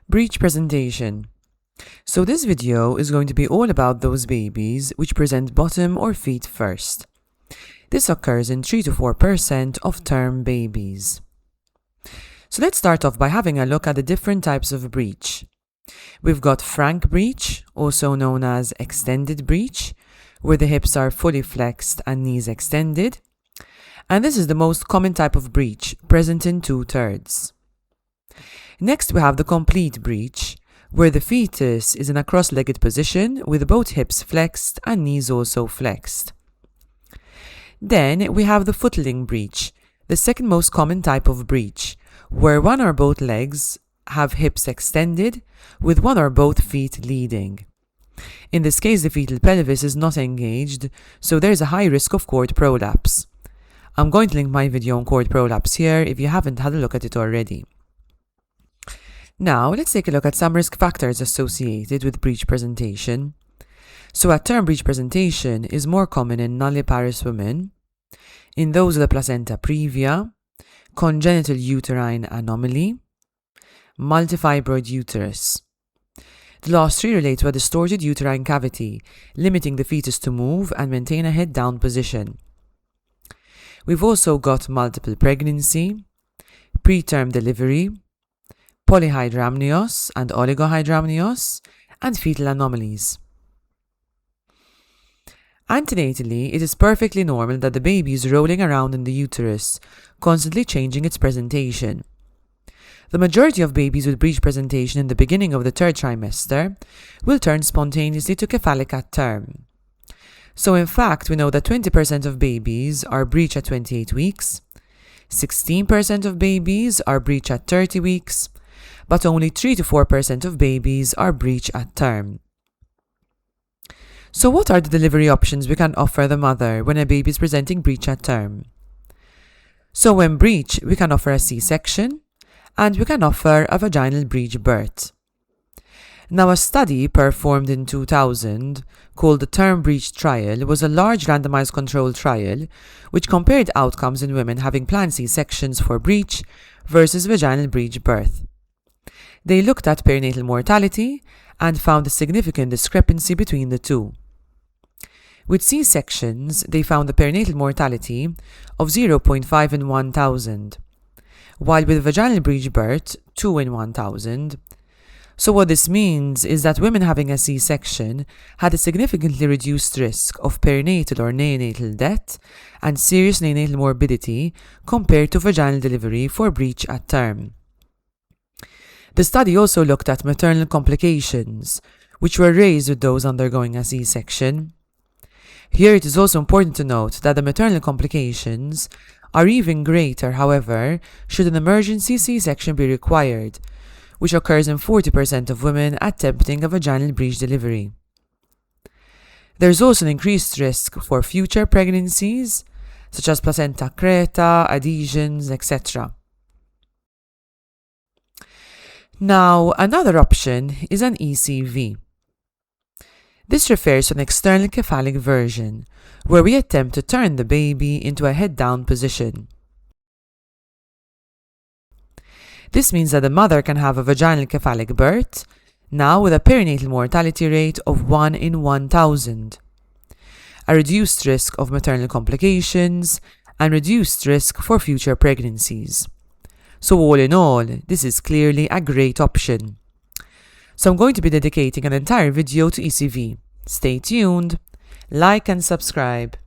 Breech presentation. So this video is going to be all about those babies which present bottom or feet first. This occurs in 3 to 4% of term babies. So let's start off by having a look at the different types of breech. We've got frank breech, also known as extended breech, where the hips are fully flexed and knees extended. And this is the most common type of breech, present in 2/3. Next, we have the complete breech, where the fetus is in a cross-legged position with both hips flexed and knees also flexed. Then we have the footling breech, the second most common type of breech, where one or both legs have hips extended with one or both feet leading. In this case, the fetal pelvis is not engaged, so there is a high risk of cord prolapse. I'm going to link my video on cord prolapse here if you haven't had a look at it already. Now, let's take a look at some risk factors associated with breech presentation. So, a term breech presentation is more common in nulliparous women, in those with a placenta previa, congenital uterine anomaly, multifibroid uterus. The last three relate to a distorted uterine cavity, limiting the fetus to move and maintain a head-down position. We've also got multiple pregnancy, preterm delivery, polyhydramnios and oligohydramnios, and fetal anomalies. Antenatally, it is perfectly normal that the baby is rolling around in the uterus, constantly changing its presentation. The majority of babies with breech presentation in the beginning of the 3rd trimester will turn spontaneously to cephalic at term. So in fact, we know that 20% of babies are breech at 28 weeks, 16% of babies are breech at 30 weeks, but only 3 to 4% of babies are breech at term. So what are the delivery options we can offer the mother when a baby is presenting breech at term? So when breech, we can offer a C-section, and we can offer a vaginal breech birth. Now, a study performed in 2000 called the Term Breech Trial was a large randomized controlled trial which compared outcomes in women having planned C-sections for breech versus vaginal breech birth. They looked at perinatal mortality and found a significant discrepancy between the two. With C-sections, they found a perinatal mortality of 0.5 in 1,000, while with vaginal breech birth, 2 in 1,000. So what this means is that women having a C-section had a significantly reduced risk of perinatal or neonatal death and serious neonatal morbidity compared to vaginal delivery for breech at term. The study also looked at maternal complications, which were raised with those undergoing a C-section. Here it is also important to note that the maternal complications are even greater, however, should an emergency C-section be required, which occurs in 40% of women attempting a vaginal breech delivery. There is also an increased risk for future pregnancies, such as placenta creta, adhesions, etc. Now, another option is an ECV. This refers to an external cephalic version, where we attempt to turn the baby into a head-down position. This means that the mother can have a vaginal cephalic birth, now with a perinatal mortality rate of 1 in 1,000, a reduced risk of maternal complications, and reduced risk for future pregnancies. So all in all, this is clearly a great option. So I'm going to be dedicating an entire video to ECV. Stay tuned, like and subscribe.